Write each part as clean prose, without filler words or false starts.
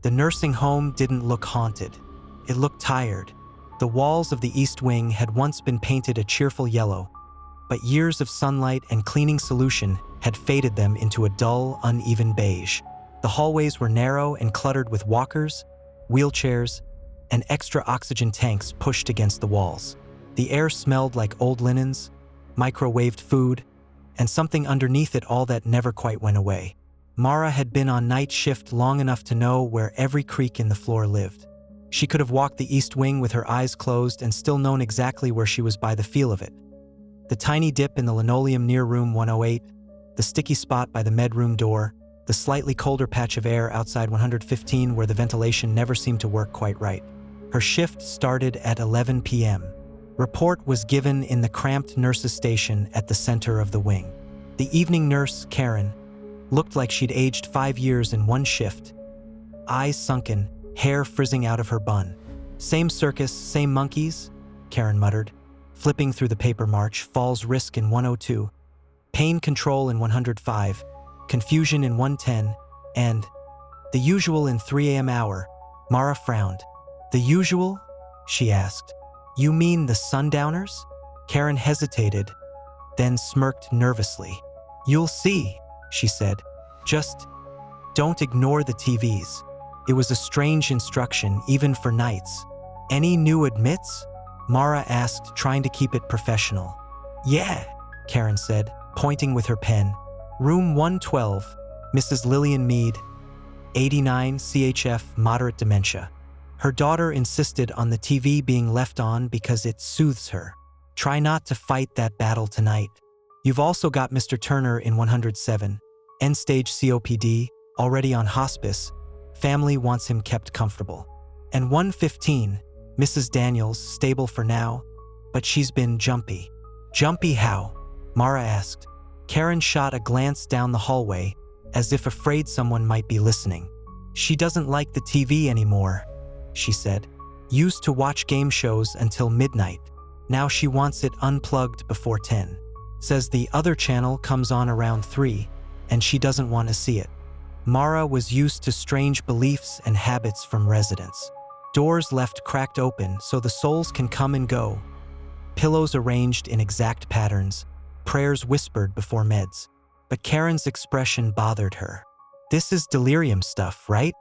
The nursing home didn't look haunted. It looked tired. The walls of the East Wing had once been painted a cheerful yellow, but years of sunlight and cleaning solution had faded them into a dull, uneven beige. The hallways were narrow and cluttered with walkers, wheelchairs, and extra oxygen tanks pushed against the walls. The air smelled like old linens, microwaved food, and something underneath it all that never quite went away. Mara had been on night shift long enough to know where every creak in the floor lived. She could have walked the East Wing with her eyes closed and still known exactly where she was by the feel of it. The tiny dip in the linoleum near room 108, the sticky spot by the med-room door, the slightly colder patch of air outside 115 where the ventilation never seemed to work quite right. Her shift started at 11 p.m. Report was given in the cramped nurses' station at the center of the wing. The evening nurse, Karen, looked like she'd aged 5 years in one shift. Eyes sunken, hair frizzing out of her bun. "Same circus, same monkeys," Karen muttered, flipping through the paper march. "Falls risk in 102, pain control in 105, confusion in 110, and the usual in 3 a.m. hour." Mara frowned. "The usual?" she asked. "You mean the sundowners?" Karen hesitated, then smirked nervously. "You'll see," she said. "Just don't ignore the TVs." It was a strange instruction, even for nights. "Any new admits?" Mara asked, trying to keep it professional. "Yeah," Karen said, pointing with her pen. "Room 112, Mrs. Lillian Mead, 89, CHF, moderate dementia. Her daughter insisted on the TV being left on because it soothes her. Try not to fight that battle tonight. You've also got Mr. Turner in 107, end-stage COPD, already on hospice. Family wants him kept comfortable. And 115, Mrs. Daniels, stable for now, but she's been jumpy." "Jumpy how?" Mara asked. Karen shot a glance down the hallway, as if afraid someone might be listening. "She doesn't like the TV anymore," she said. "Used to watch game shows until midnight. Now she wants it unplugged before 10. Says the other channel comes on around 3, and she doesn't want to see it." Mara was used to strange beliefs and habits from residents. Doors left cracked open so the souls can come and go. Pillows arranged in exact patterns. Prayers whispered before meds. But Karen's expression bothered her. "This is delirium stuff, right?"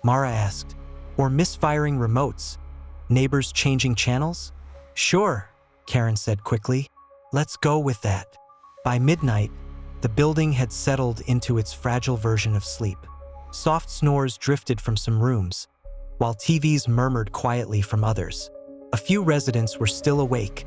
Mara asked. "Or misfiring remotes? Neighbors changing channels?" "Sure," Karen said quickly. "Let's go with that." By midnight, the building had settled into its fragile version of sleep. Soft snores drifted from some rooms, while TVs murmured quietly from others. A few residents were still awake,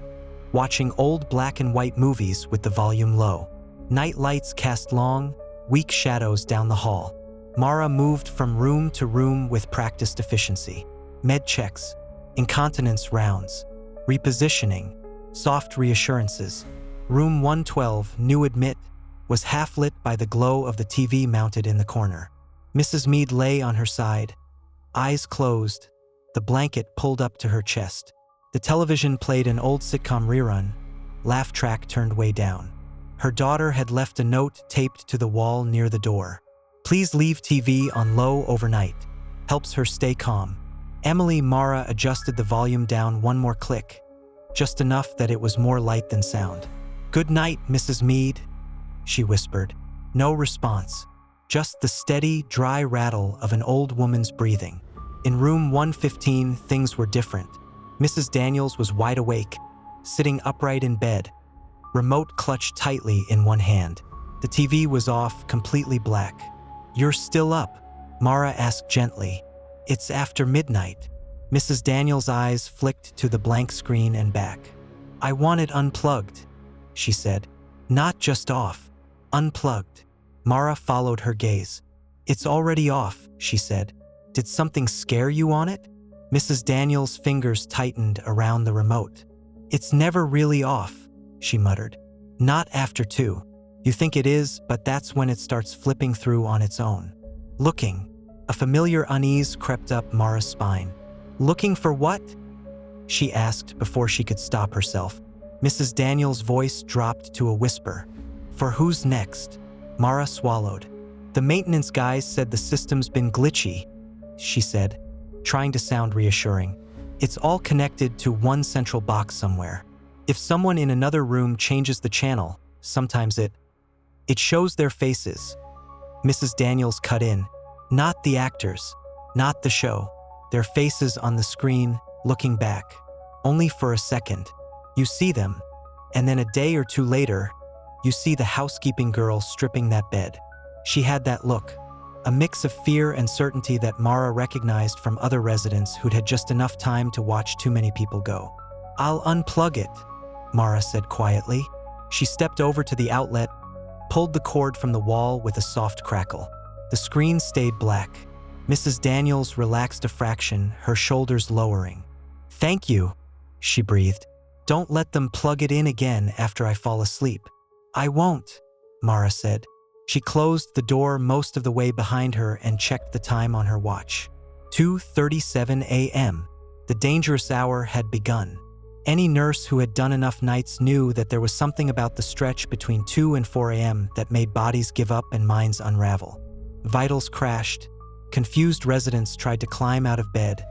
watching old black and white movies with the volume low. Night lights cast long, weak shadows down the hall. Mara moved from room to room with practiced efficiency. Med checks, incontinence rounds, repositioning, soft reassurances. Room 112, new admit, was half-lit by the glow of the TV mounted in the corner. Mrs. Mead lay on her side, eyes closed, the blanket pulled up to her chest. The television played an old sitcom rerun, laugh track turned way down. Her daughter had left a note taped to the wall near the door. "Please leave TV on low overnight. Helps her stay calm." Mara adjusted the volume down one more click, just enough that it was more light than sound. "Good night, Mrs. Mead," she whispered. No response, just the steady, dry rattle of an old woman's breathing. In room 115, things were different. Mrs. Daniels was wide awake, sitting upright in bed, remote clutched tightly in one hand. The TV was off, completely black. "You're still up?" Mara asked gently. "It's after midnight." Mrs. Daniels' eyes flicked to the blank screen and back. "I want it unplugged," she said. "Not just off, unplugged." Mara followed her gaze. "It's already off," she said. "Did something scare you on it?" Mrs. Daniels' fingers tightened around the remote. "It's never really off," she muttered. "Not after 2. You think it is, but that's when it starts flipping through on its own." Looking. A familiar unease crept up Mara's spine. "Looking for what?" she asked before she could stop herself. Mrs. Daniels' voice dropped to a whisper. "For who's next?" Mara swallowed. "The maintenance guys said the system's been glitchy," she said, trying to sound reassuring. "It's all connected to one central box somewhere. If someone in another room changes the channel, sometimes it shows their faces." Mrs. Daniels cut in. "Not the actors, not the show. Their faces on the screen, looking back. Only for a second. You see them, and then a day or two later, you see the housekeeping girl stripping that bed." She had that look, a mix of fear and certainty that Mara recognized from other residents who'd had just enough time to watch too many people go. "I'll unplug it," Mara said quietly. She stepped over to the outlet, pulled the cord from the wall with a soft crackle. The screen stayed black. Mrs. Daniels relaxed a fraction, her shoulders lowering. "Thank you," she breathed. "Don't let them plug it in again after I fall asleep." "I won't," Mara said. She closed the door most of the way behind her and checked the time on her watch. 2:37 a.m. The dangerous hour had begun. Any nurse who had done enough nights knew that there was something about the stretch between 2 and 4 a.m. that made bodies give up and minds unravel. Vitals crashed, confused residents tried to climb out of bed,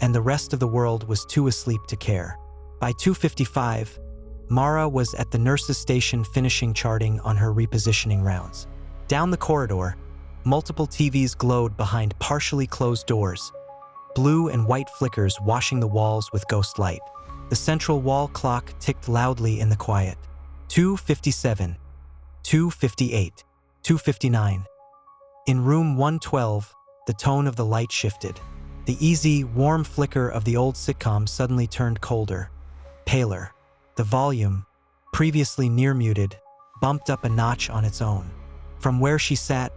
and the rest of the world was too asleep to care. By 2:55, Mara was at the nurse's station finishing charting on her repositioning rounds. Down the corridor, multiple TVs glowed behind partially closed doors, blue and white flickers washing the walls with ghost light. The central wall clock ticked loudly in the quiet. 2:57, 2:58, 2:59. In room 112, the tone of the light shifted. The easy, warm flicker of the old sitcom suddenly turned colder, paler. The volume, previously near-muted, bumped up a notch on its own. From where she sat,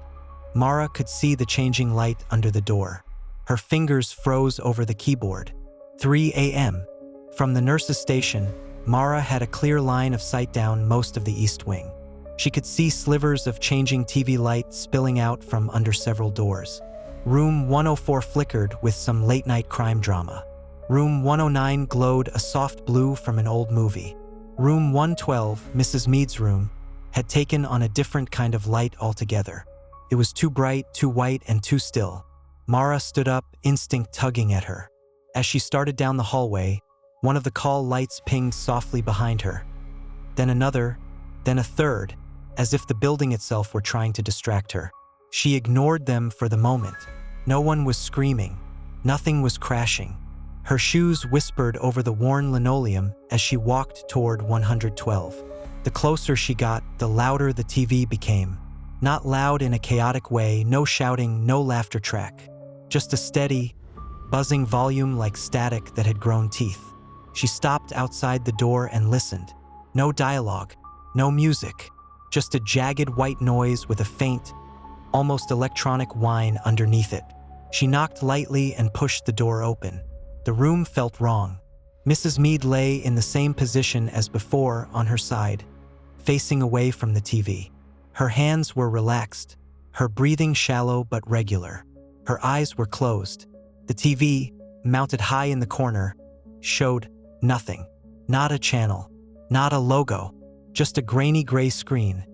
Mara could see the changing light under the door. Her fingers froze over the keyboard. 3 a.m. From the nurse's station, Mara had a clear line of sight down most of the east wing. She could see slivers of changing TV light spilling out from under several doors. Room 104 flickered with some late-night crime drama. Room 109 glowed a soft blue from an old movie. Room 112, Mrs. Mead's room, had taken on a different kind of light altogether. It was too bright, too white, and too still. Mara stood up, instinct tugging at her. As she started down the hallway, one of the call lights pinged softly behind her. Then another, then a third, as if the building itself were trying to distract her. She ignored them for the moment. No one was screaming. Nothing was crashing. Her shoes whispered over the worn linoleum as she walked toward 112. The closer she got, the louder the TV became. Not loud in a chaotic way, no shouting, no laughter track. Just a steady, buzzing volume like static that had grown teeth. She stopped outside the door and listened. No dialogue, no music, just a jagged white noise with a faint, almost electronic whine underneath it. She knocked lightly and pushed the door open. The room felt wrong. Mrs. Mead lay in the same position as before on her side, facing away from the TV. Her hands were relaxed, her breathing shallow but regular. Her eyes were closed. The TV, mounted high in the corner, showed nothing. Not a channel, not a logo, just a grainy gray screen,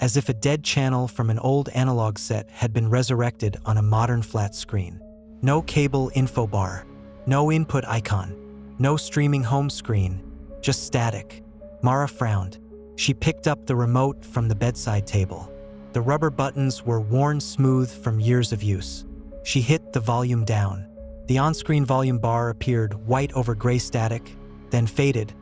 as if a dead channel from an old analog set had been resurrected on a modern flat screen. No cable info bar, no input icon, no streaming home screen, just static. Mara frowned. She picked up the remote from the bedside table. The rubber buttons were worn smooth from years of use. She hit the volume down. The on-screen volume bar appeared white over gray static, then faded,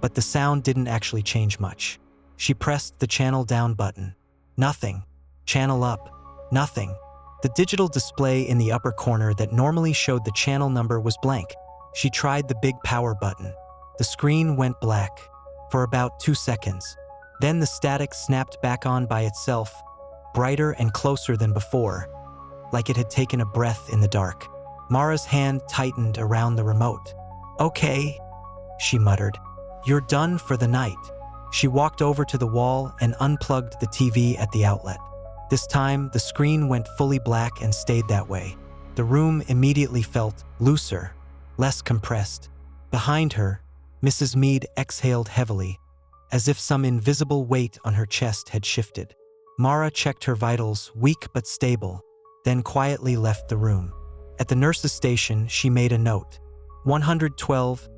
but the sound didn't actually change much. She pressed the channel down button. Nothing. Channel up. Nothing. The digital display in the upper corner that normally showed the channel number was blank. She tried the big power button. The screen went black for about 2 seconds. Then the static snapped back on by itself, brighter and closer than before, like it had taken a breath in the dark. Mara's hand tightened around the remote. "Okay," she muttered. "You're done for the night." She walked over to the wall and unplugged the TV at the outlet. This time, the screen went fully black and stayed that way. The room immediately felt looser, less compressed. Behind her, Mrs. Mead exhaled heavily, as if some invisible weight on her chest had shifted. Mara checked her vitals, weak but stable, then quietly left the room. At the nurse's station, she made a note. 112,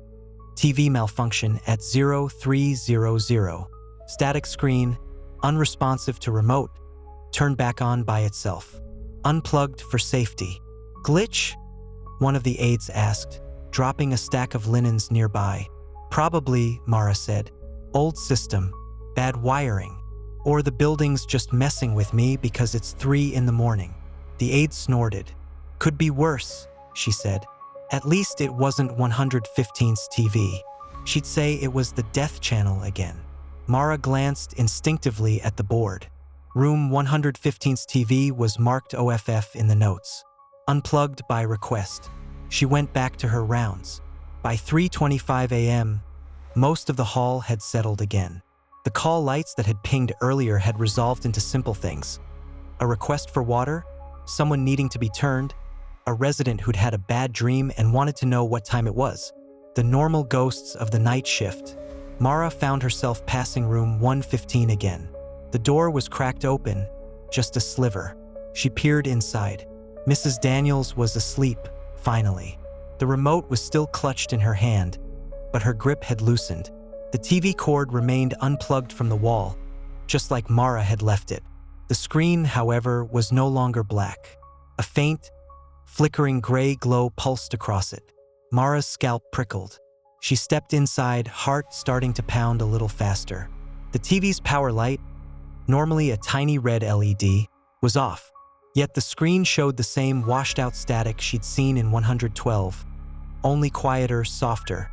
TV malfunction at 0300. Static screen, unresponsive to remote, turned back on by itself. Unplugged for safety. Glitch? One of the aides asked, dropping a stack of linens nearby. Probably, Mara said. Old system, bad wiring. Or the building's just messing with me because it's 3 in the morning. The aide snorted. Could be worse, she said. At least it wasn't 115's TV. She'd say it was the death channel again. Mara glanced instinctively at the board. Room 115's TV was marked OFF in the notes. Unplugged by request. She went back to her rounds. By 3:25 a.m., most of the hall had settled again. The call lights that had pinged earlier had resolved into simple things. A request for water, someone needing to be turned, a resident who'd had a bad dream and wanted to know what time it was. The normal ghosts of the night shift. Mara found herself passing room 115 again. The door was cracked open, just a sliver. She peered inside. Mrs. Daniels was asleep, finally. The remote was still clutched in her hand, but her grip had loosened. The TV cord remained unplugged from the wall, just like Mara had left it. The screen, however, was no longer black. A faint, flickering gray glow pulsed across it. Mara's scalp prickled. She stepped inside, heart starting to pound a little faster. The TV's power light, normally a tiny red LED, was off. Yet the screen showed the same washed-out static she'd seen in 112, only quieter, softer,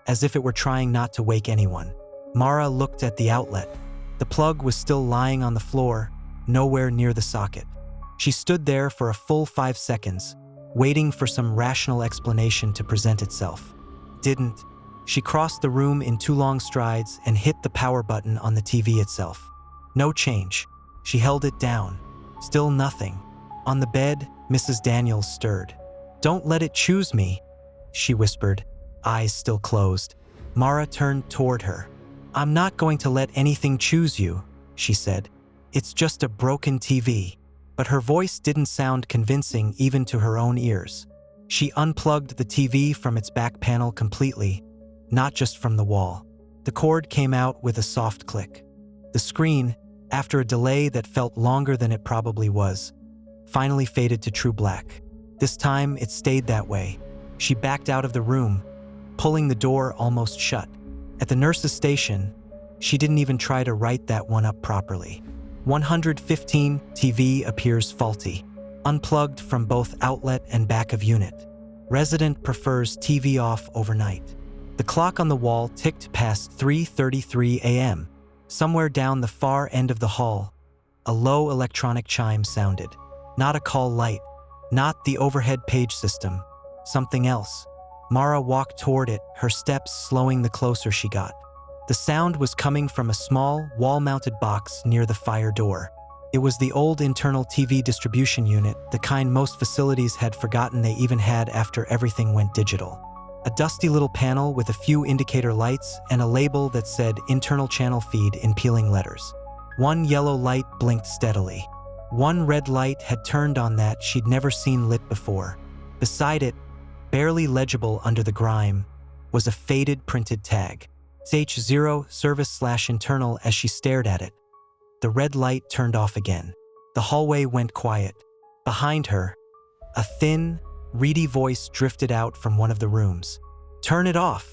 as if it were trying not to wake anyone. Mara looked at the outlet. The plug was still lying on the floor, nowhere near the socket. She stood there for a full 5 seconds, waiting for some rational explanation to present itself. Didn't. She crossed the room in 2 long strides and hit the power button on the TV itself. No change. She held it down. Still nothing. On the bed, Mrs. Daniels stirred. "Don't let it choose me," she whispered, eyes still closed. Mara turned toward her. "I'm not going to let anything choose you," she said. "It's just a broken TV." But her voice didn't sound convincing even to her own ears. She unplugged the TV from its back panel completely, not just from the wall. The cord came out with a soft click. The screen, after a delay that felt longer than it probably was, finally faded to true black. This time, it stayed that way. She backed out of the room, pulling the door almost shut. At the nurse's station, she didn't even try to write that one up properly. 115 TV appears faulty. Unplugged from both outlet and back of unit. Resident prefers TV off overnight. The clock on the wall ticked past 3:33 a.m. Somewhere down the far end of the hall, a low electronic chime sounded. Not a call light, not the overhead page system, something else. Mara walked toward it, her steps slowing the closer she got. The sound was coming from a small, wall-mounted box near the fire door. It was the old internal TV distribution unit, the kind most facilities had forgotten they even had after everything went digital. A dusty little panel with a few indicator lights and a label that said internal channel feed in peeling letters. One yellow light blinked steadily. One red light had turned on that she'd never seen lit before. Beside it, barely legible under the grime, was a faded printed tag. H0 service/internal. As she stared at it, the red light turned off again. The hallway went quiet. Behind her, a thin, reedy voice drifted out from one of the rooms. "Turn it off,"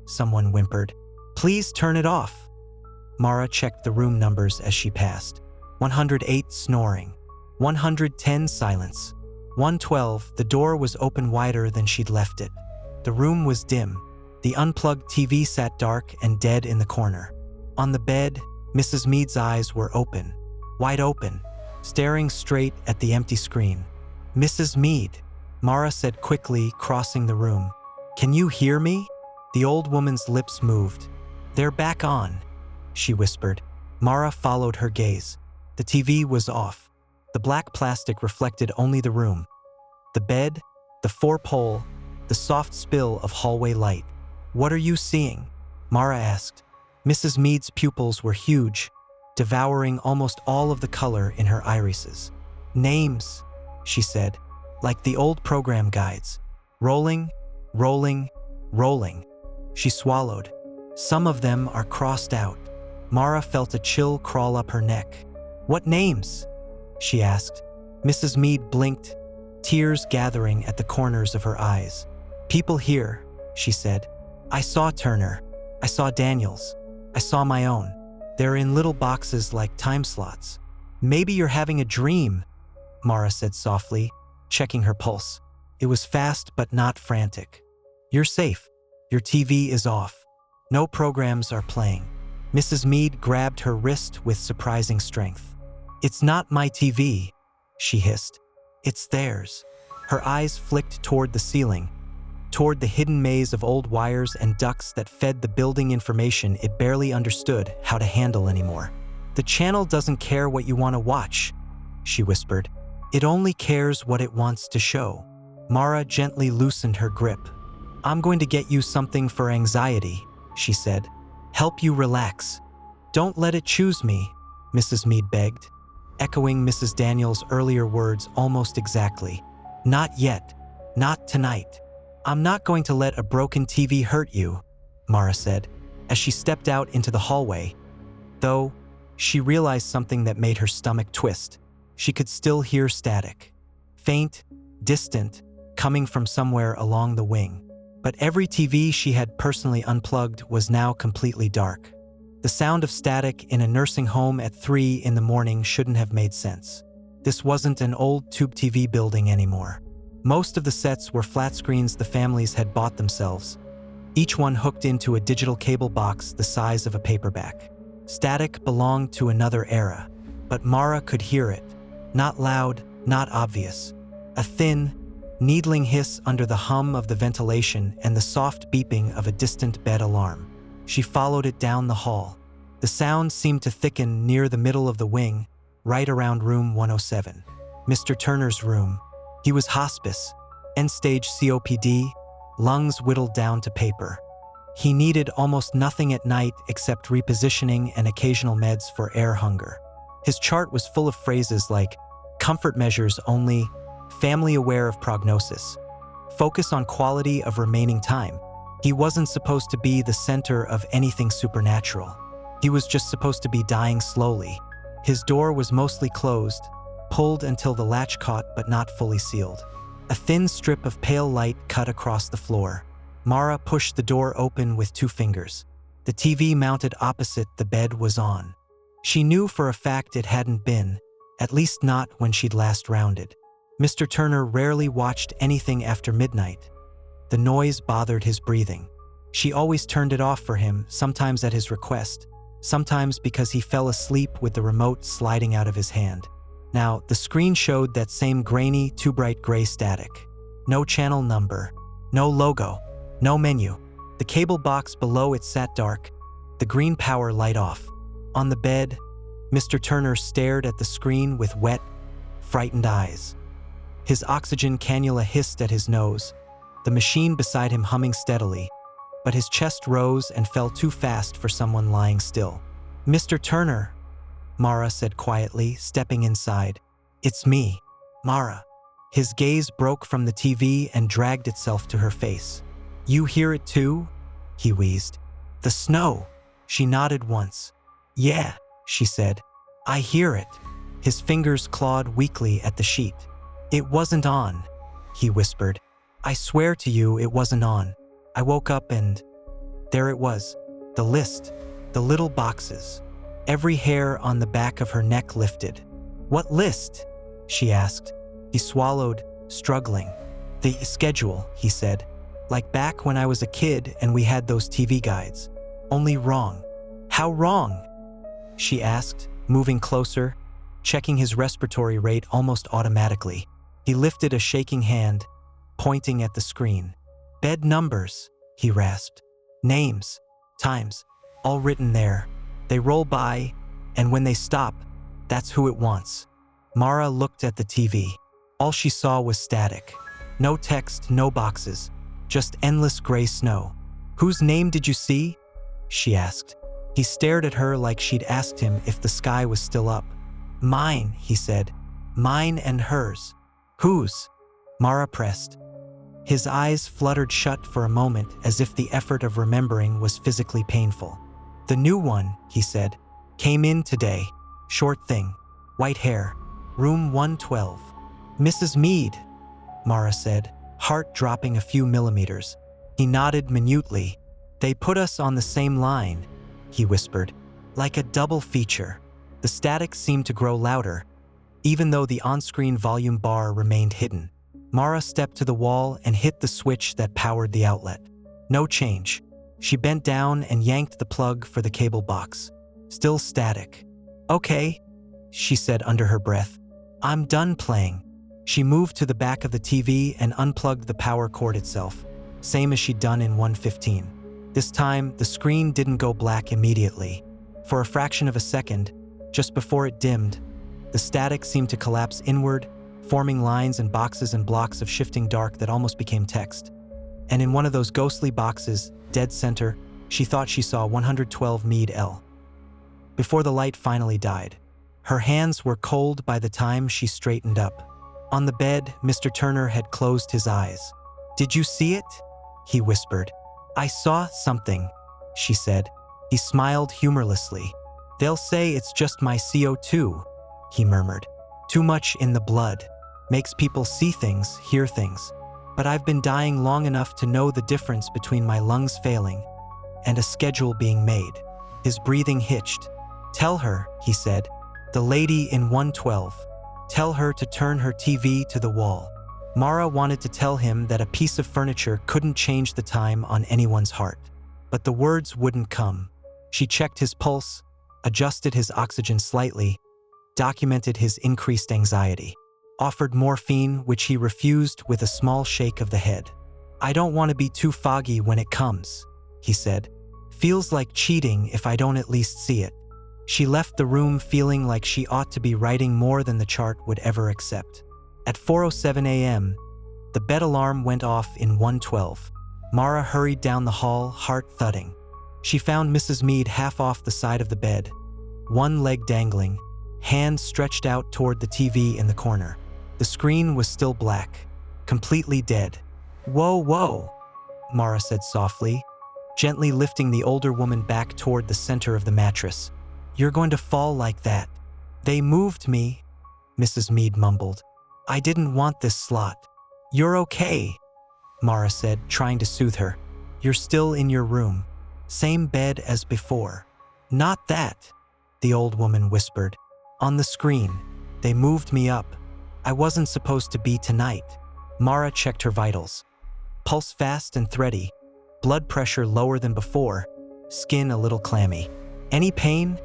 someone whimpered. "Please turn it off." Mara checked the room numbers as she passed. 108 snoring. 110 silence. 112, the door was open wider than she'd left it. The room was dim. The unplugged TV sat dark and dead in the corner. On the bed, Mrs. Mead's eyes were open, wide open, staring straight at the empty screen. "Mrs. Mead," Mara said quickly, crossing the room. "Can you hear me?" The old woman's lips moved. "They're back on," she whispered. Mara followed her gaze. The TV was off. The black plastic reflected only the room. The bed, the 4-pole, the soft spill of hallway light. "What are you seeing?" Mara asked. Mrs. Mead's pupils were huge, devouring almost all of the color in her irises. "Names," she said. like the old program guides. Rolling, rolling, rolling. She swallowed. Some of them are crossed out. Mara felt a chill crawl up her neck. What names? She asked. Mrs. Mead blinked, tears gathering at the corners of her eyes. People here, she said. I saw Turner. I saw Daniels. I saw my own. They're in little boxes like time slots. Maybe you're having a dream, Mara said softly, checking her pulse. It was fast but not frantic. You're safe. Your TV is off. No programs are playing. Mrs. Mead grabbed her wrist with surprising strength. It's not my TV, she hissed. It's theirs. Her eyes flicked toward the ceiling, toward the hidden maze of old wires and ducts that fed the building information it barely understood how to handle anymore. The channel doesn't care what you want to watch, she whispered. It only cares what it wants to show. Mara gently loosened her grip. I'm going to get you something for anxiety, she said. Help you relax. Don't let it choose me, Mrs. Mead begged, echoing Mrs. Daniels' earlier words almost exactly. Not yet. Not tonight. I'm not going to let a broken TV hurt you, Mara said, as she stepped out into the hallway. Though, she realized something that made her stomach twist. She could still hear static. Faint, distant, coming from somewhere along the wing. But every TV she had personally unplugged was now completely dark. The sound of static in a nursing home at 3 in the morning shouldn't have made sense. This wasn't an old tube TV building anymore. Most of the sets were flat screens the families had bought themselves, each one hooked into a digital cable box the size of a paperback. Static belonged to another era, but Mara could hear it. Not loud, not obvious. A thin, needling hiss under the hum of the ventilation and the soft beeping of a distant bed alarm. She followed it down the hall. The sound seemed to thicken near the middle of the wing, right around room 107. Mr. Turner's room. He was hospice, end-stage COPD, lungs whittled down to paper. He needed almost nothing at night except repositioning and occasional meds for air hunger. His chart was full of phrases like, comfort measures only, family aware of prognosis, focus on quality of remaining time. He wasn't supposed to be the center of anything supernatural. He was just supposed to be dying slowly. His door was mostly closed, pulled until the latch caught but not fully sealed. A thin strip of pale light cut across the floor. Mara pushed the door open with 2 fingers. The TV mounted opposite the bed was on. She knew for a fact it hadn't been, at least not when she'd last rounded. Mr. Turner rarely watched anything after midnight. The noise bothered his breathing. She always turned it off for him, sometimes at his request, sometimes because he fell asleep with the remote sliding out of his hand. Now, the screen showed that same grainy, too bright gray static. No channel number, no logo, no menu. The cable box below it sat dark, the green power light off. On the bed, Mr. Turner stared at the screen with wet, frightened eyes. His oxygen cannula hissed at his nose, the machine beside him humming steadily, but his chest rose and fell too fast for someone lying still. Mr. Turner, Mara said quietly, stepping inside. It's me, Mara. His gaze broke from the TV and dragged itself to her face. You hear it too? He wheezed. The snow. She nodded once. Yeah, she said. I hear it. His fingers clawed weakly at the sheet. It wasn't on, he whispered. I swear to you it wasn't on. I woke up and there it was. The list, the little boxes. Every hair on the back of her neck lifted. What list? She asked. He swallowed, struggling. The schedule, he said. Like back when I was a kid and we had those TV guides. Only wrong. How wrong? She asked, moving closer, checking his respiratory rate almost automatically. He lifted a shaking hand, pointing at the screen. Bed numbers, he rasped. Names, times, all written there. They roll by, and when they stop, that's who it wants. Mara looked at the TV. All she saw was static. No text, no boxes, just endless gray snow. Whose name did you see? She asked. He stared at her like she'd asked him if the sky was still up. Mine, he said. Mine and hers. Whose? Mara pressed. His eyes fluttered shut for a moment as if the effort of remembering was physically painful. "The new one," he said, "came in today. Short thing. White hair. Room 112. "Mrs. Mead," Mara said, heart dropping a few millimeters. He nodded minutely. "They put us on the same line," he whispered, "like a double feature." The static seemed to grow louder, even though the on-screen volume bar remained hidden. Mara stepped to the wall and hit the switch that powered the outlet. No change. She bent down and yanked the plug for the cable box. Still static. "Okay," she said under her breath. "I'm done playing." She moved to the back of the TV and unplugged the power cord itself, same as she'd done in 115. This time, the screen didn't go black immediately. For a fraction of a second, just before it dimmed, the static seemed to collapse inward, forming lines and boxes and blocks of shifting dark that almost became text. And in one of those ghostly boxes, dead center, she thought she saw 112 Mead L. Before the light finally died, her hands were cold by the time she straightened up. On the bed, Mr. Turner had closed his eyes. "Did you see it?" he whispered. "I saw something," she said. He smiled humorlessly. "They'll say it's just my CO2, he murmured. "Too much in the blood. Makes people see things, hear things. But I've been dying long enough to know the difference between my lungs failing and a schedule being made." His breathing hitched. "Tell her," he said, "the lady in 112. Tell her to turn her TV to the wall." Mara wanted to tell him that a piece of furniture couldn't change the time on anyone's heart. But the words wouldn't come. She checked his pulse, adjusted his oxygen slightly, documented his increased anxiety, offered morphine, which he refused with a small shake of the head. "I don't want to be too foggy when it comes," he said. "Feels like cheating if I don't at least see it." She left the room feeling like she ought to be writing more than the chart would ever accept. At 4:07 a.m., the bed alarm went off in 112. Mara hurried down the hall, heart thudding. She found Mrs. Mead half off the side of the bed, one leg dangling, hand stretched out toward the TV in the corner. The screen was still black, completely dead. "Whoa, whoa," Mara said softly, gently lifting the older woman back toward the center of the mattress. "You're going to fall like that." "They moved me," Mrs. Mead mumbled. "I didn't want this slot." "You're okay," Mara said, trying to soothe her. "You're still in your room. Same bed as before." "Not that," the old woman whispered. "On the screen. They moved me up. I wasn't supposed to be tonight." Mara checked her vitals. Pulse fast and thready, blood pressure lower than before, skin a little clammy. "Any pain?"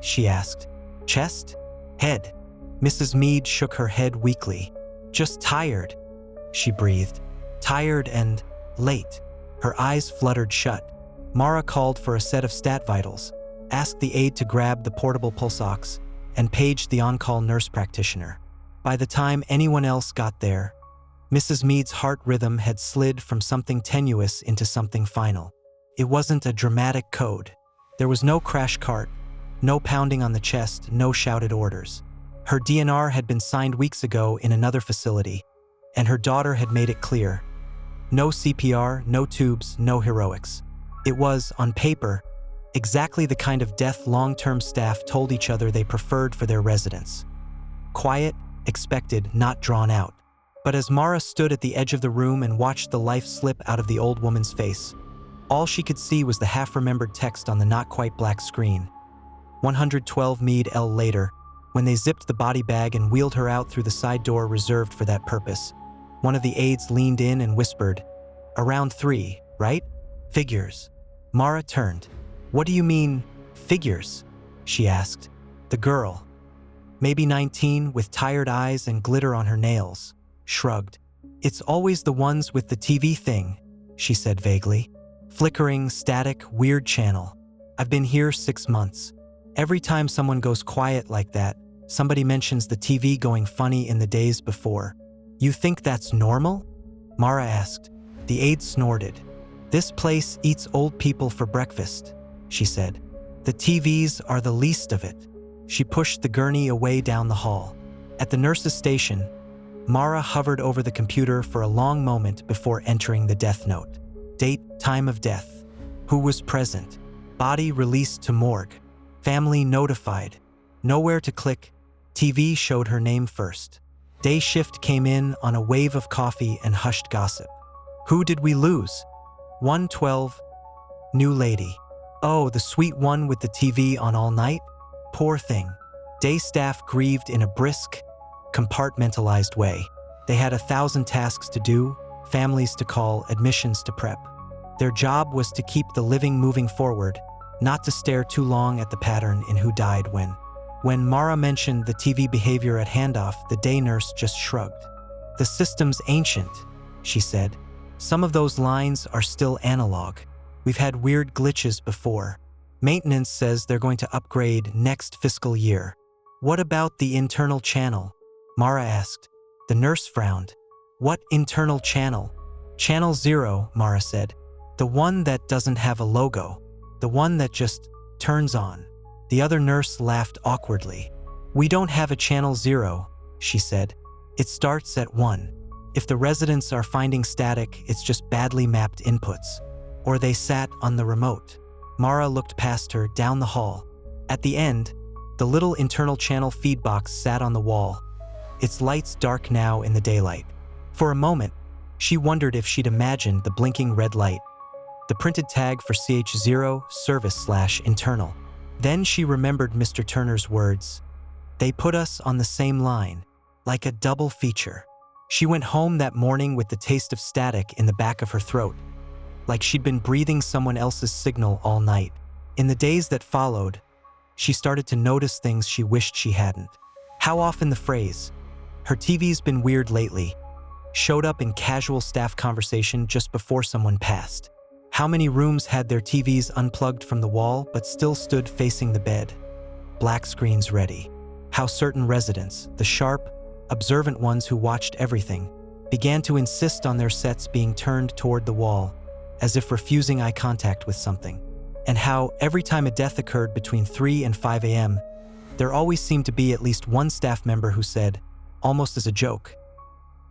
she asked. "Chest? Head?" Mrs. Mead shook her head weakly. "Just tired," she breathed. "Tired and late." Her eyes fluttered shut. Mara called for a set of stat vitals, asked the aide to grab the portable pulse ox, and paged the on-call nurse practitioner. By the time anyone else got there, Mrs. Mead's heart rhythm had slid from something tenuous into something final. It wasn't a dramatic code. There was no crash cart, no pounding on the chest, no shouted orders. Her DNR had been signed weeks ago in another facility, and her daughter had made it clear. No CPR, no tubes, no heroics. It was, on paper, exactly the kind of death long-term staff told each other they preferred for their residents. Quiet, expected, not drawn out. But as Mara stood at the edge of the room and watched the life slip out of the old woman's face, all she could see was the half-remembered text on the not-quite-black screen. 112 Mead L later, when they zipped the body bag and wheeled her out through the side door reserved for that purpose. One of the aides leaned in and whispered, "Around 3, right? Figures." Mara turned. "What do you mean, figures?" she asked. The girl, maybe 19, with tired eyes and glitter on her nails, shrugged. "It's always the ones with the TV thing," she said vaguely. "Flickering, static, weird channel. I've been here 6 months. Every time someone goes quiet like that, somebody mentions the TV going funny in the days before." "You think that's normal?" Mara asked. The aide snorted. "This place eats old people for breakfast," she said. "The TVs are the least of it." She pushed the gurney away down the hall. At the nurse's station, Mara hovered over the computer for a long moment before entering the death note. Date, time of death. Who was present? Body released to morgue. Family notified. Nowhere to click. TV showed her name first. Day shift came in on a wave of coffee and hushed gossip. Who did we lose? 112. New lady. Oh, the sweet one with the TV on all night? Poor thing. Day staff grieved in a brisk, compartmentalized way. They had 1,000 tasks to do, families to call, admissions to prep. Their job was to keep the living moving forward, not to stare too long at the pattern in who died when. When Mara mentioned the TV behavior at handoff, the day nurse just shrugged. The system's ancient, she said. Some of those lines are still analog. We've had weird glitches before. Maintenance says they're going to upgrade next fiscal year. What about the internal channel? Mara asked. The nurse frowned. What internal channel? Channel 0, Mara said. The one that doesn't have a logo. The one that just turns on. The other nurse laughed awkwardly. We don't have a channel 0, she said. It starts at 1. If the residents are finding static, it's just badly mapped inputs. Or they sat on the remote. Mara looked past her down the hall. At the end, the little internal channel feed box sat on the wall, its lights dark now in the daylight. For a moment, she wondered if she'd imagined the blinking red light, the printed tag for CH0 service/internal. Then she remembered Mr. Turner's words. They put us on the same line, like a double feature. She went home that morning with the taste of static in the back of her throat, like she'd been breathing someone else's signal all night. In the days that followed, she started to notice things she wished she hadn't. How often the phrase, "Her TV's been weird lately," showed up in casual staff conversation just before someone passed. How many rooms had their TVs unplugged from the wall but still stood facing the bed, black screens ready? How certain residents, the sharp, observant ones who watched everything, began to insist on their sets being turned toward the wall, as if refusing eye contact with something. And how, every time a death occurred between 3 and 5 a.m., there always seemed to be at least one staff member who said, almost as a joke,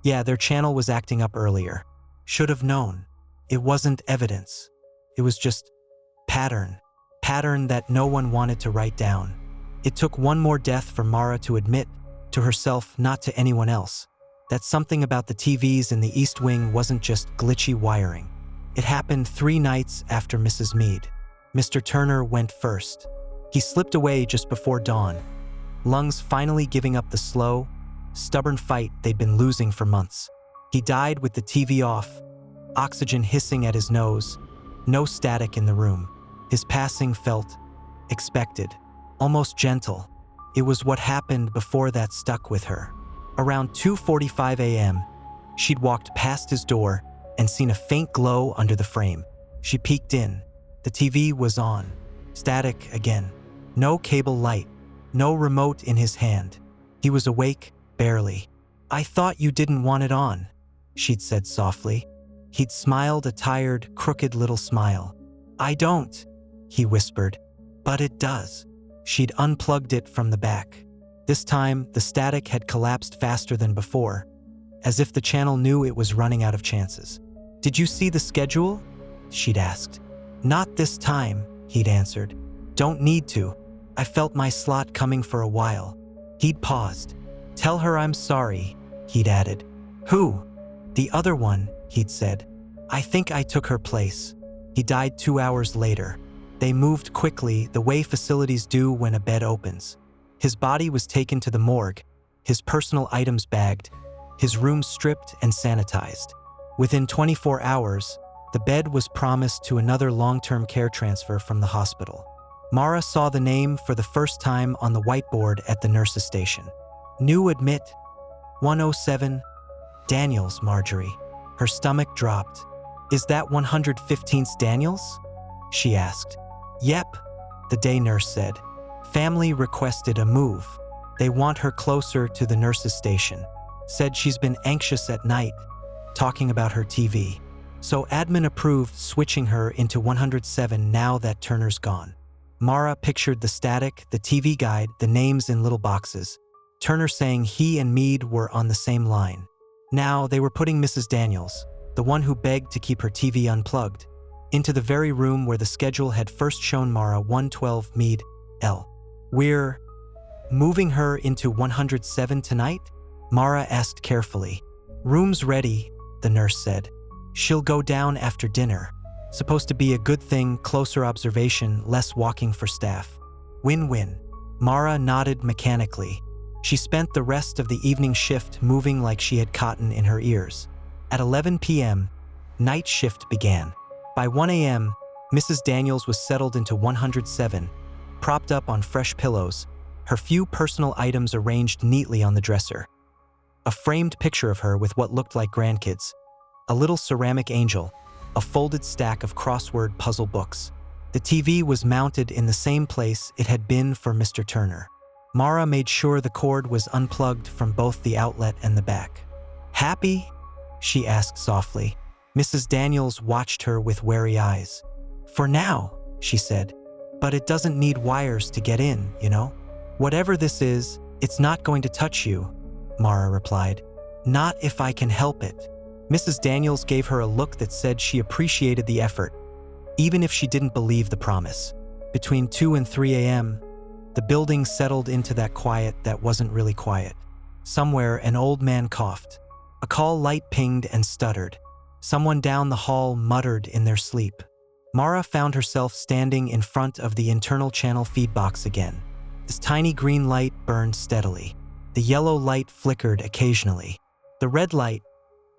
yeah, their channel was acting up earlier. Should have known. It wasn't evidence. It was just pattern. Pattern that no one wanted to write down. It took one more death for Mara to admit, to herself, not to anyone else, that something about the TVs in the East Wing wasn't just glitchy wiring. It happened 3 nights after Mrs. Mead. Mr. Turner went first. He slipped away just before dawn, lungs finally giving up the slow, stubborn fight they'd been losing for months. He died with the TV off, oxygen hissing at his nose, no static in the room. His passing felt expected, almost gentle. It was what happened before that stuck with her. Around 2:45 a.m., she'd walked past his door and seen a faint glow under the frame. She peeked in. The TV was on. Static again. No cable light. No remote in his hand. He was awake, barely. I thought you didn't want it on, she'd said softly. He'd smiled a tired, crooked little smile. I don't, he whispered. But it does. She'd unplugged it from the back. This time, the static had collapsed faster than before, as if the channel knew it was running out of chances. Did you see the schedule? She'd asked. Not this time, he'd answered. Don't need to. I felt my slot coming for a while. He'd paused. Tell her I'm sorry, he'd added. Who? The other one, he'd said. I think I took her place. He died 2 hours later. They moved quickly, the way facilities do when a bed opens. His body was taken to the morgue, his personal items bagged, his room stripped and sanitized. Within 24 hours, the bed was promised to another long-term care transfer from the hospital. Mara saw the name for the first time on the whiteboard at the nurse's station. New admit, 107, Daniels, Marjorie. Her stomach dropped. Is that 115th Daniels? She asked. Yep, the day nurse said. Family requested a move. They want her closer to the nurse's station. Said she's been anxious at night, talking about her TV. So admin approved switching her into 107 now that Turner's gone. Mara pictured the static, the TV guide, the names in little boxes. Turner saying he and Meade were on the same line. Now they were putting Mrs. Daniels, the one who begged to keep her TV unplugged, into the very room where the schedule had first shown Mara 112 Meade L. "We're moving her into 107 tonight?" Mara asked carefully. "Room's ready," the nurse said. "She'll go down after dinner. Supposed to be a good thing, closer observation, less walking for staff. Win-win." Mara nodded mechanically. She spent the rest of the evening shift moving like she had cotton in her ears. At 11 p.m., night shift began. By 1 a.m., Mrs. Daniels was settled into 107, propped up on fresh pillows, her few personal items arranged neatly on the dresser. A framed picture of her with what looked like grandkids, a little ceramic angel, a folded stack of crossword puzzle books. The TV was mounted in the same place it had been for Mr. Turner. Mara made sure the cord was unplugged from both the outlet and the back. "Happy?" she asked softly. Mrs. Daniels watched her with wary eyes. "For now," she said, "but it doesn't need wires to get in, you know? Whatever this is, it's not going to touch you," Mara replied. "Not if I can help it." Mrs. Daniels gave her a look that said she appreciated the effort, even if she didn't believe the promise. Between 2 and 3 a.m., the building settled into that quiet that wasn't really quiet. Somewhere, an old man coughed. A call light pinged and stuttered. Someone down the hall muttered in their sleep. Mara found herself standing in front of the internal channel feed box again. This tiny green light burned steadily. The yellow light flickered occasionally. The red light,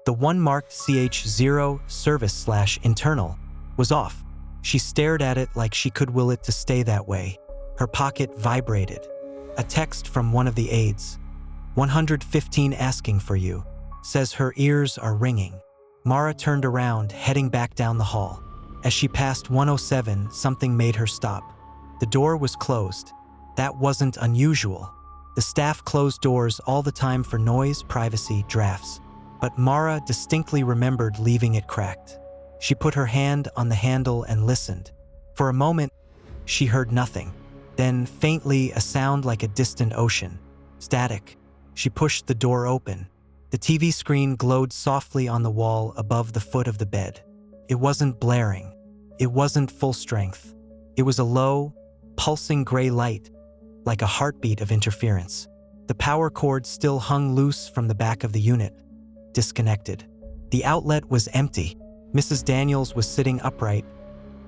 the one marked CH0 service/internal, was off. She stared at it like she could will it to stay that way. Her pocket vibrated. A text from one of the aides. 115 asking for you. Says her ears are ringing. Mara turned around, heading back down the hall. As she passed 107, something made her stop. The door was closed. That wasn't unusual. The staff closed doors all the time for noise, privacy, drafts. But Mara distinctly remembered leaving it cracked. She put her hand on the handle and listened. For a moment, she heard nothing. Then, faintly, a sound like a distant ocean. Static. She pushed the door open. The TV screen glowed softly on the wall above the foot of the bed. It wasn't blaring. It wasn't full strength. It was a low, pulsing gray light, like a heartbeat of interference. The power cord still hung loose from the back of the unit, disconnected. The outlet was empty. Mrs. Daniels was sitting upright,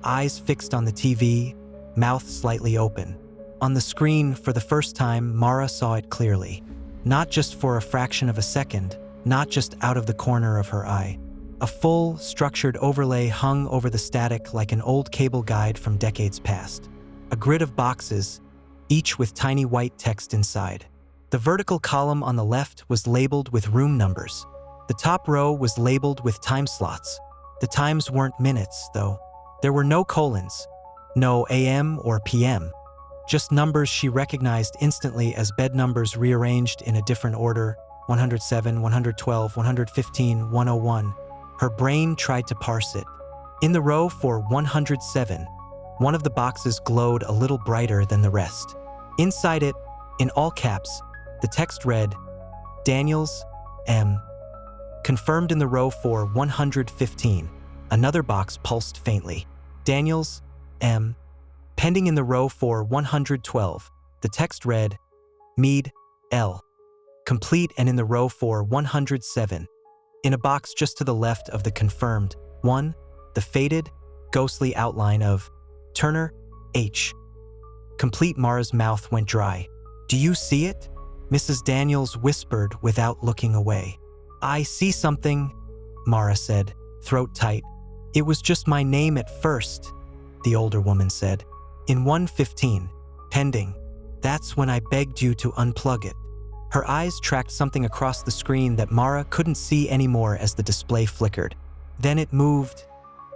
eyes fixed on the TV, mouth slightly open. On the screen, for the first time, Mara saw it clearly. Not just for a fraction of a second, not just out of the corner of her eye. A full, structured overlay hung over the static like an old cable guide from decades past. A grid of boxes, each with tiny white text inside. The vertical column on the left was labeled with room numbers. The top row was labeled with time slots. The times weren't minutes, though. There were no colons, no AM or PM. Just numbers she recognized instantly as bed numbers rearranged in a different order: 107, 112, 115, 101. Her brain tried to parse it. In the row for 107, one of the boxes glowed a little brighter than the rest. Inside it, in all caps, the text read, Daniels, M. Confirmed in the row for 115. Another box pulsed faintly. Daniels, M. Pending in the row for 112. The text read, Meade, L. Complete and in the row for 107. In a box just to the left of the confirmed 1, the faded, ghostly outline of Turner, H. Complete. Mara's mouth went dry. Do you see it? Mrs. Daniels whispered without looking away. I see something, Mara said, throat tight. It was just my name at first, the older woman said. In 115, pending. That's when I begged you to unplug it. Her eyes tracked something across the screen that Mara couldn't see anymore as the display flickered. Then it moved.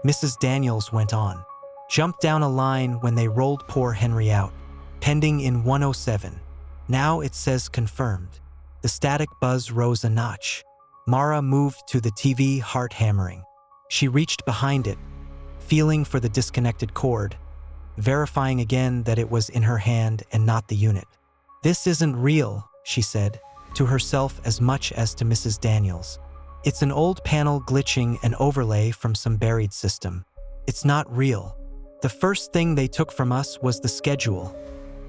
Mrs. Daniels went on. Jumped down a line when they rolled poor Henry out. Pending in 107. Now it says confirmed. The static buzz rose a notch. Mara moved to the TV, heart hammering. She reached behind it, feeling for the disconnected cord, verifying again that it was in her hand and not the unit. This isn't real, she said, to herself as much as to Mrs. Daniels. It's an old panel glitching an overlay from some buried system. It's not real. The first thing they took from us was the schedule,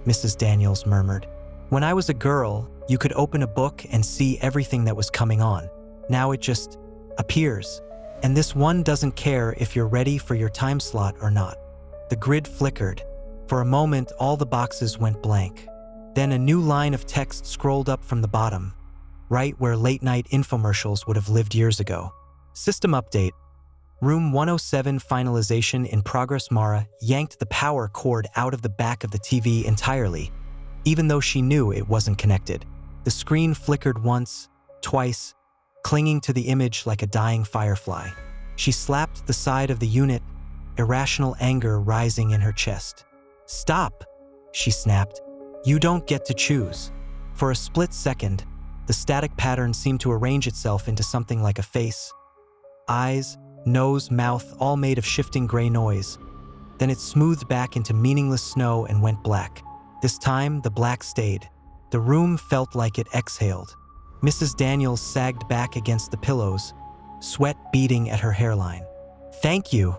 Mrs. Daniels murmured. When I was a girl, you could open a book and see everything that was coming on. Now it just appears. And this one doesn't care if you're ready for your time slot or not. The grid flickered. For a moment, all the boxes went blank. Then a new line of text scrolled up from the bottom, right where late-night infomercials would have lived years ago. System update. Room 107 finalization in progress. Mara yanked the power cord out of the back of the TV entirely, even though she knew it wasn't connected. The screen flickered once, twice, clinging to the image like a dying firefly. She slapped the side of the unit, irrational anger rising in her chest. "Stop," she snapped. "You don't get to choose." For a split second, the static pattern seemed to arrange itself into something like a face. Eyes, nose, mouth, all made of shifting gray noise. Then it smoothed back into meaningless snow and went black. This time, the black stayed. The room felt like it exhaled. Mrs. Daniels sagged back against the pillows, sweat beading at her hairline. "Thank you,"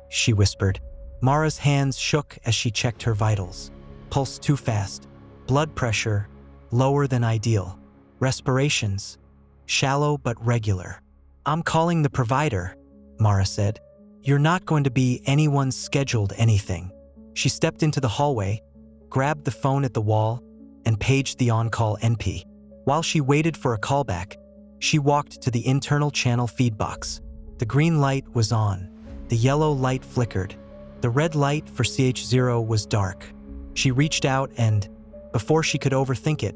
she whispered. Mara's hands shook as she checked her vitals. Pulse too fast. Blood pressure, lower than ideal. Respirations, shallow but regular. "I'm calling the provider," Mara said. "You're not going to be anyone's scheduled anything." She stepped into the hallway, grabbed the phone at the wall, and paged the on-call NP. While she waited for a callback, she walked to the internal channel feed box. The green light was on. The yellow light flickered. The red light for CH0 was dark. She reached out and, before she could overthink it,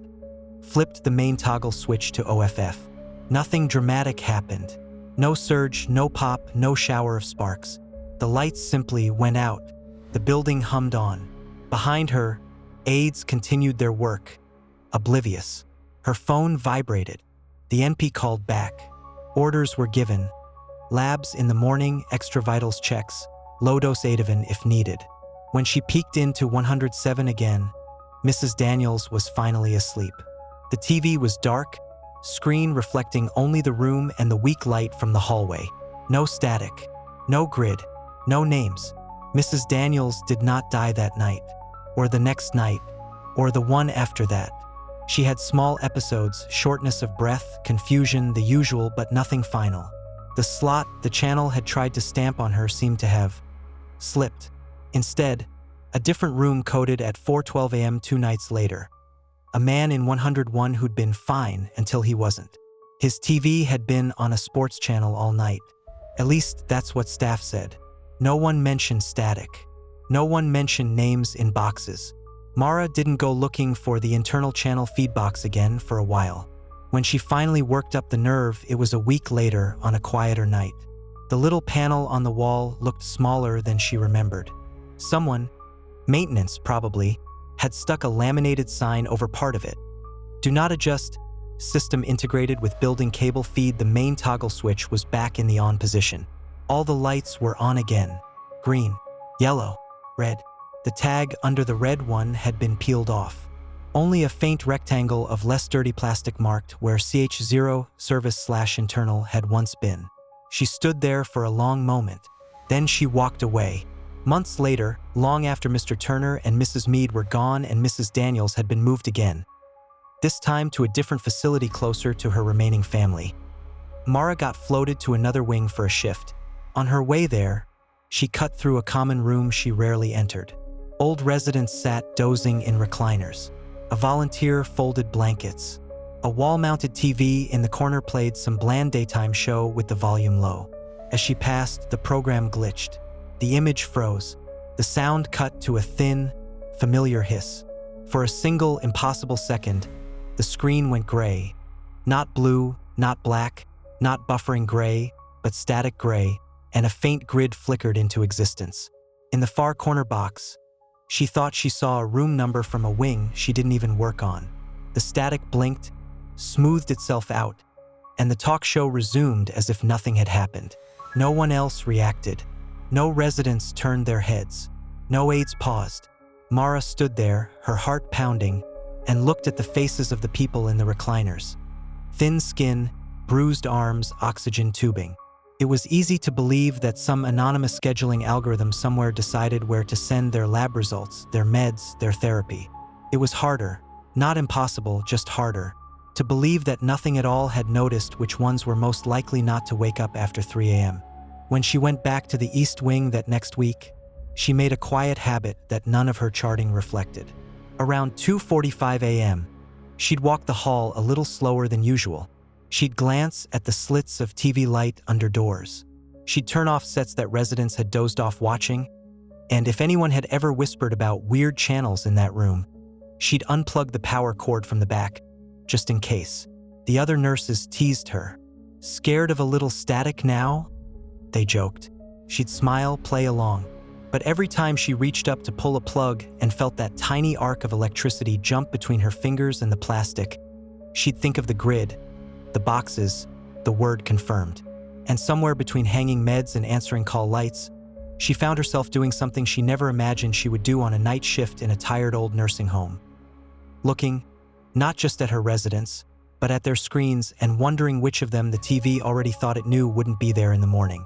flipped the main toggle switch to OFF. Nothing dramatic happened. No surge, no pop, no shower of sparks. The lights simply went out. The building hummed on. Behind her, aides continued their work, oblivious. Her phone vibrated. The NP called back. Orders were given. Labs in the morning, extra vitals checks, low-dose Ativan if needed. When she peeked into 107 again, Mrs. Daniels was finally asleep. The TV was dark, screen reflecting only the room and the weak light from the hallway. No static, no grid, no names. Mrs. Daniels did not die that night, or the next night, or the one after that. She had small episodes, shortness of breath, confusion, the usual, but nothing final. The slot the channel had tried to stamp on her seemed to have slipped. Instead, a different room coded at 4:12 a.m. 2 nights later. A man in 101 who'd been fine until he wasn't. His TV had been on a sports channel all night. At least that's what staff said. No one mentioned static. No one mentioned names in boxes. Mara didn't go looking for the internal channel feed box again for a while. When she finally worked up the nerve, it was a week later on a quieter night. The little panel on the wall looked smaller than she remembered. Someone, maintenance probably, had stuck a laminated sign over part of it. "Do not adjust. System integrated with building cable feed." The main toggle switch was back in the on position. All the lights were on again. Green, yellow, red. The tag under the red one had been peeled off. Only a faint rectangle of less dirty plastic marked where CH0 service/internal had once been. She stood there for a long moment. Then she walked away. Months later, long after Mr. Turner and Mrs. Mead were gone and Mrs. Daniels had been moved again, this time to a different facility closer to her remaining family, Mara got floated to another wing for a shift. On her way there, she cut through a common room she rarely entered. Old residents sat dozing in recliners. A volunteer folded blankets. A wall-mounted TV in the corner played some bland daytime show with the volume low. As she passed, the program glitched. The image froze. The sound cut to a thin, familiar hiss. For a single, impossible second, the screen went gray. Not blue, not black, not buffering gray, but static gray, and a faint grid flickered into existence. In the far corner box, she thought she saw a room number from a wing she didn't even work on. The static blinked, smoothed itself out, and the talk show resumed as if nothing had happened. No one else reacted. No residents turned their heads. No aides paused. Mara stood there, her heart pounding, and looked at the faces of the people in the recliners. Thin skin, bruised arms, oxygen tubing. It was easy to believe that some anonymous scheduling algorithm somewhere decided where to send their lab results, their meds, their therapy. It was harder, not impossible, just harder, to believe that nothing at all had noticed which ones were most likely not to wake up after 3 a.m. When she went back to the East Wing that next week, she made a quiet habit that none of her charting reflected. Around 2:45 a.m., she'd walk the hall a little slower than usual. She'd glance at the slits of TV light under doors. She'd turn off sets that residents had dozed off watching, and if anyone had ever whispered about weird channels in that room, she'd unplug the power cord from the back, just in case. The other nurses teased her. "Scared of a little static now?" they joked. She'd smile, play along. But every time she reached up to pull a plug and felt that tiny arc of electricity jump between her fingers and the plastic, she'd think of the grid, the boxes, the word confirmed. And somewhere between hanging meds and answering call lights, she found herself doing something she never imagined she would do on a night shift in a tired old nursing home. Looking, not just at her residents, but at their screens and wondering which of them the TV already thought it knew wouldn't be there in the morning.